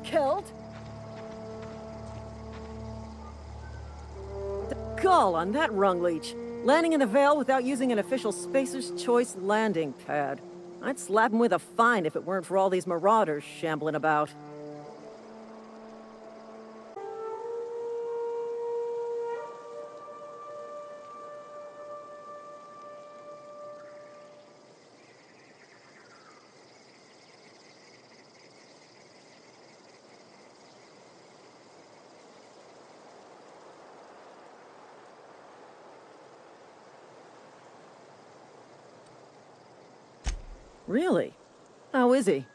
killed? The gall on that rung leech. Landing in the Vale without using an official Spacer's Choice landing pad. I'd slap him with a fine if it weren't for all these marauders shambling about. Really? How is he?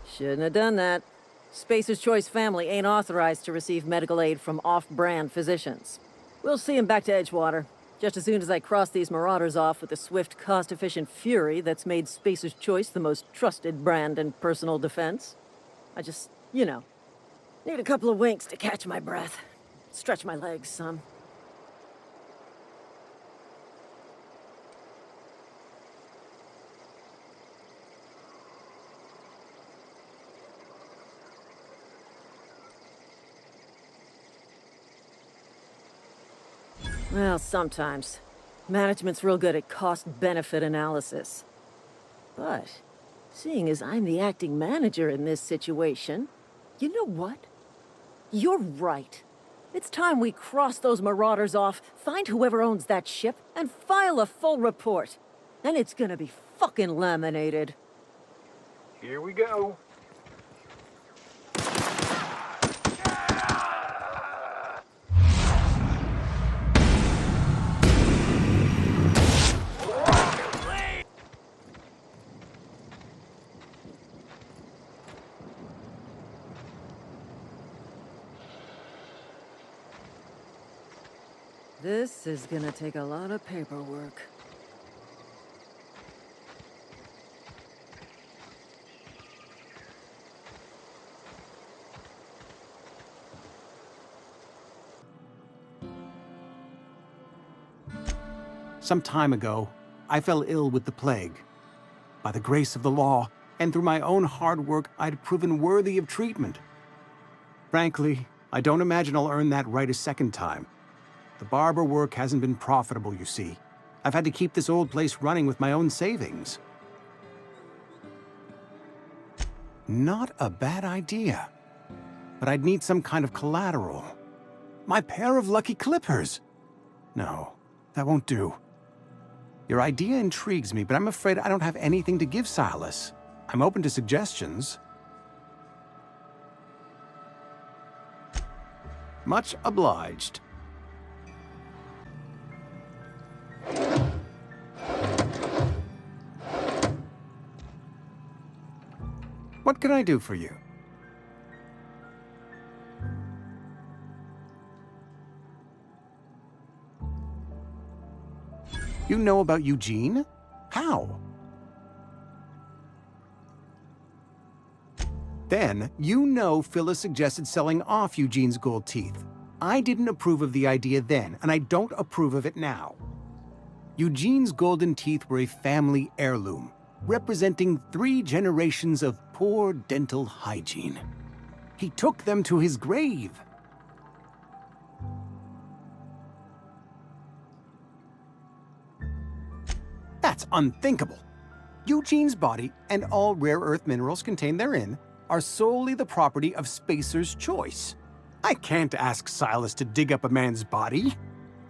Shouldn't have done that. Spacer's Choice family ain't authorized to receive medical aid from off-brand physicians. We'll see him back to Edgewater, just as soon as I cross these marauders off with the swift, cost-efficient fury that's made Spacer's Choice the most trusted brand in personal defense. I just, need a couple of winks to catch my breath. Stretch my legs some. Well, sometimes. Management's real good at cost-benefit analysis. But, seeing as I'm the acting manager in this situation, you know what? You're right. It's time we cross those marauders off, find whoever owns that ship, and file a full report. And it's gonna be fucking laminated. Here we go. This is gonna take a lot of paperwork. Some time ago, I fell ill with the plague. By the grace of the law, and through my own hard work, I'd proven worthy of treatment. Frankly, I don't imagine I'll earn that right a second time. The barber work hasn't been profitable, you see. I've had to keep this old place running with my own savings. Not a bad idea. But I'd need some kind of collateral. My pair of lucky clippers! No, that won't do. Your idea intrigues me, but I'm afraid I don't have anything to give Silas. I'm open to suggestions. Much obliged. What can I do for you? You know about Eugene? How? Then, you know Phyllis suggested selling off Eugene's gold teeth. I didn't approve of the idea then, and I don't approve of it now. Eugene's golden teeth were a family heirloom, representing 3 generations of poor dental hygiene. He took them to his grave. That's unthinkable. Eugene's body and all rare earth minerals contained therein are solely the property of Spacer's Choice. I can't ask Silas to dig up a man's body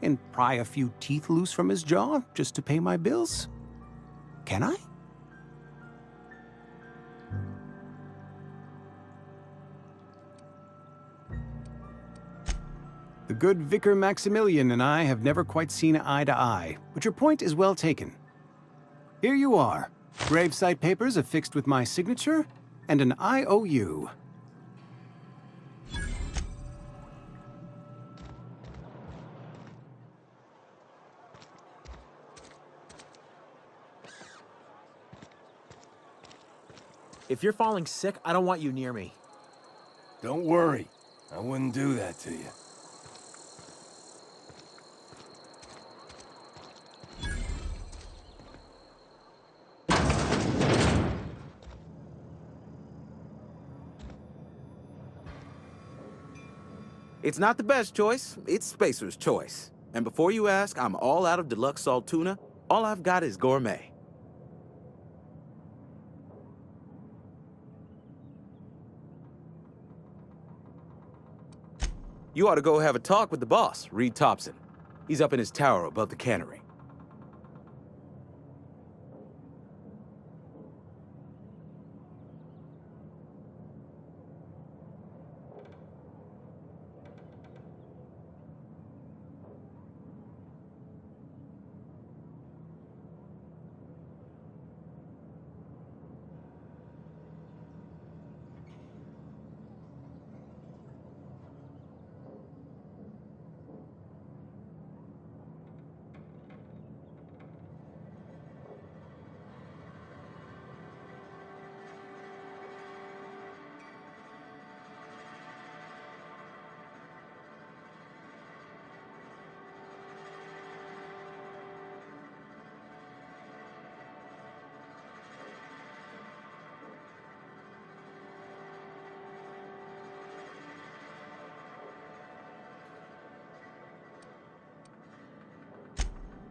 and pry a few teeth loose from his jaw just to pay my bills. Can I? The good Vicar Maximilian and I have never quite seen eye to eye, but your point is well taken. Here you are. Gravesite papers affixed with my signature and an IOU. If you're falling sick, I don't want you near me. Don't worry. I wouldn't do that to you. It's not the best choice, it's Spacer's choice. And before you ask, I'm all out of deluxe salt tuna. All I've got is gourmet. You ought to go have a talk with the boss, Reed Thompson. He's up in his tower above the cannery.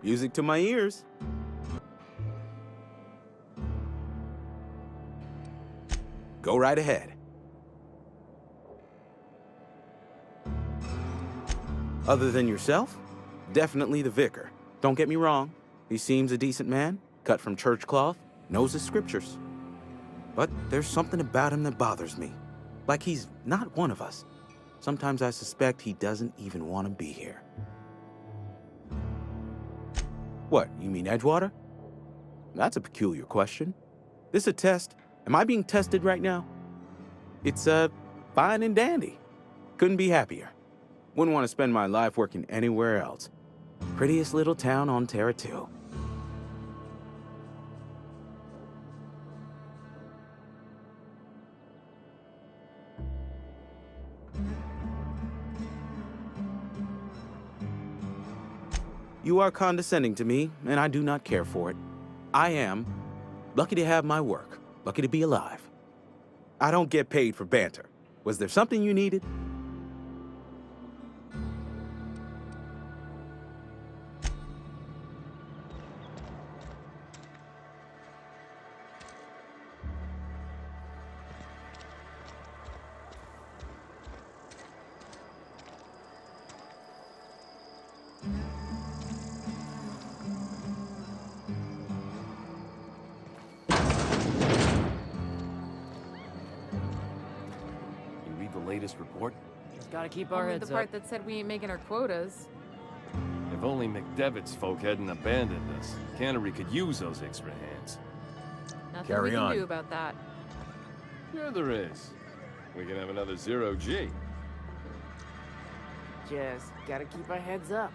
Music to my ears. Go right ahead. Other than yourself? Definitely the vicar. Don't get me wrong. He seems a decent man, cut from church cloth, knows his scriptures. But there's something about him that bothers me. Like he's not one of us. Sometimes I suspect he doesn't even want to be here. What, you mean Edgewater? That's a peculiar question. This a test? Am I being tested right now? It's, fine and dandy. Couldn't be happier. Wouldn't want to spend my life working anywhere else. Prettiest little town on Terra 2. You are condescending to me, and I do not care for it. I am lucky to have my work, lucky to be alive. I don't get paid for banter. Was there something you needed? Latest report? Just gotta keep our Only heads the part up. that said we ain't making our quotas. If only McDevitt's folk hadn't abandoned us. Cannery could use those extra hands. Nothing Carry we can on. do about that. Sure there is. We can have another 0G. Just gotta keep our heads up.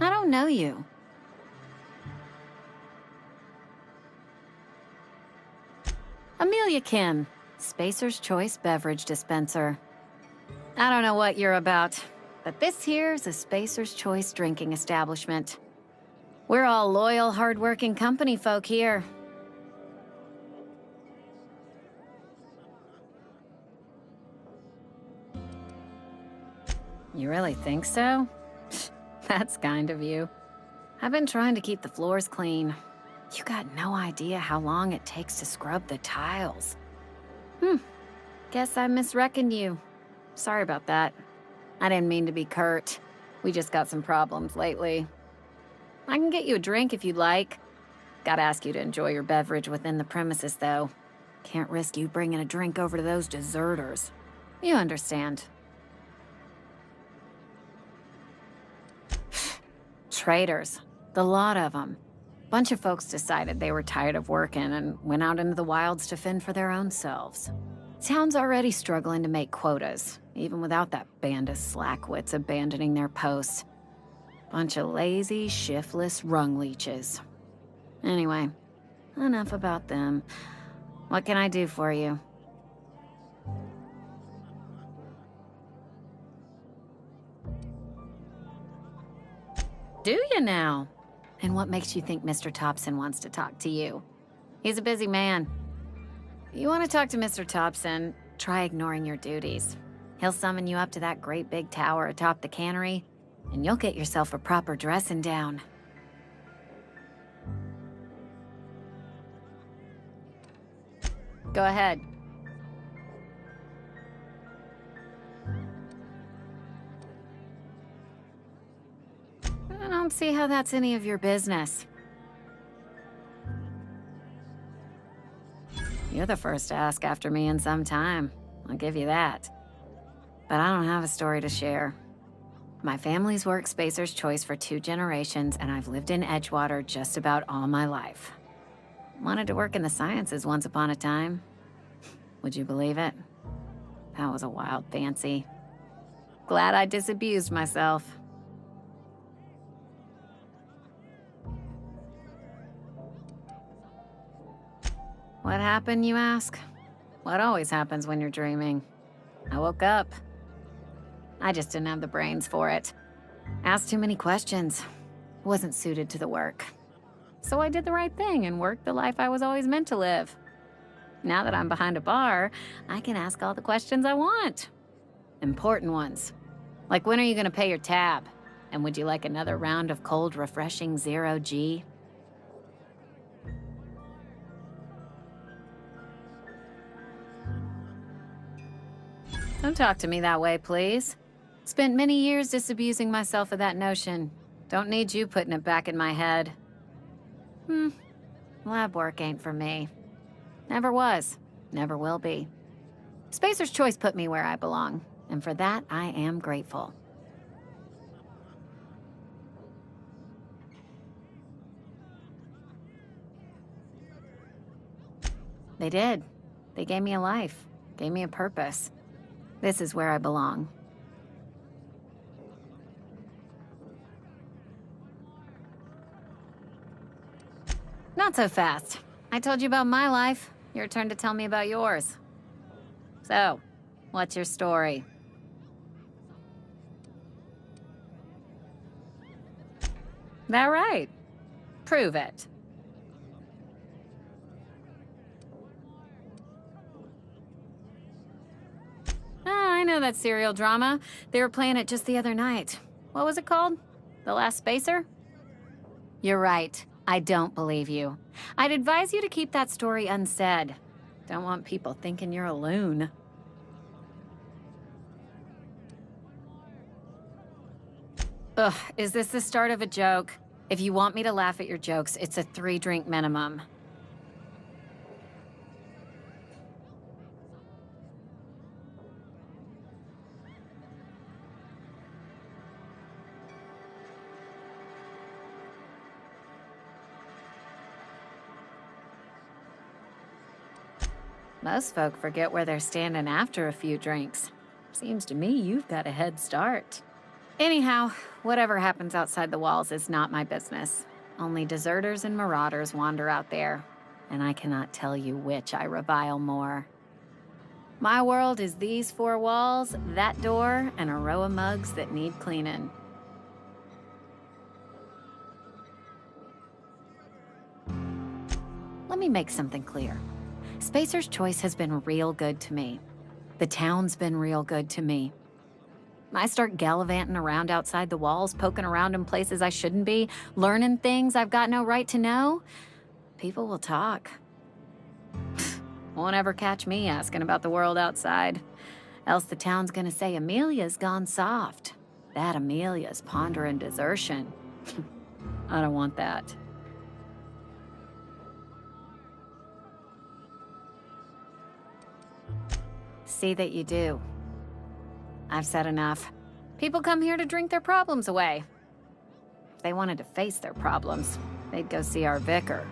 I don't know you. Amelia Kim, Spacer's Choice Beverage Dispenser. I don't know what you're about, but this here's a Spacer's Choice drinking establishment. We're all loyal, hard-working company folk here. You really think so? That's kind of you. I've been trying to keep the floors clean. You got no idea how long it takes to scrub the tiles. Guess I misreckoned you. Sorry about that. I didn't mean to be curt. We just got some problems lately. I can get you a drink if you'd like. Gotta ask you to enjoy your beverage within the premises, though. Can't risk you bringing a drink over to those deserters. You understand. Traitors. The lot of them. Bunch of folks decided they were tired of working and went out into the wilds to fend for their own selves. Town's already struggling to make quotas, even without that band of slackwits abandoning their posts. Bunch of lazy, shiftless rung leeches. Anyway, enough about them. What can I do for you? Do you now? And what makes you think Mr. Thompson wants to talk to you? He's a busy man. You want to talk to Mr. Thompson, try ignoring your duties. He'll summon you up to that great big tower atop the cannery, and you'll get yourself a proper dressing down. Go ahead. I don't see how that's any of your business. You're the first to ask after me in some time. I'll give you that. But I don't have a story to share. My family's worked Spacer's Choice for 2 generations, and I've lived in Edgewater just about all my life. Wanted to work in the sciences once upon a time. Would you believe it? That was a wild fancy. Glad I disabused myself. What happened, you ask? What always happens when you're dreaming? I woke up. I just didn't have the brains for it. Asked too many questions. Wasn't suited to the work. So I did the right thing and worked the life I was always meant to live. Now that I'm behind a bar, I can ask all the questions I want. Important ones. Like, when are you gonna pay your tab? And would you like another round of cold, refreshing 0G? Don't talk to me that way, please. Spent many years disabusing myself of that notion. Don't need you putting it back in my head. Lab work ain't for me. Never was. Never will be. Spacer's Choice put me where I belong, and for that, I am grateful. They did. They gave me a life, gave me a purpose. This is where I belong. Not so fast. I told you about my life. Your turn to tell me about yours. So, what's your story? That right? Prove it. I know that serial drama. They were playing it just the other night. What was it called? The Last Spacer? You're right. I don't believe you. I'd advise you to keep that story unsaid. Don't want people thinking you're a loon. Ugh, is this the start of a joke? If you want me to laugh at your jokes, it's a 3-drink minimum. Most folk forget where they're standing after a few drinks. Seems to me you've got a head start. Anyhow, whatever happens outside the walls is not my business. Only deserters and marauders wander out there, and I cannot tell you which I revile more. My world is these 4 walls, that door, and a row of mugs that need cleaning. Let me make something clear. Spacer's Choice has been real good to me. The town's been real good to me. I start gallivanting around outside the walls, poking around in places I shouldn't be, learning things I've got no right to know. People will talk. Won't ever catch me asking about the world outside. Else the town's gonna say Amelia's gone soft. That Amelia's pondering desertion. I don't want that. See that you do. I've said enough. People come here to drink their problems away. If they wanted to face their problems, they'd go see our vicar.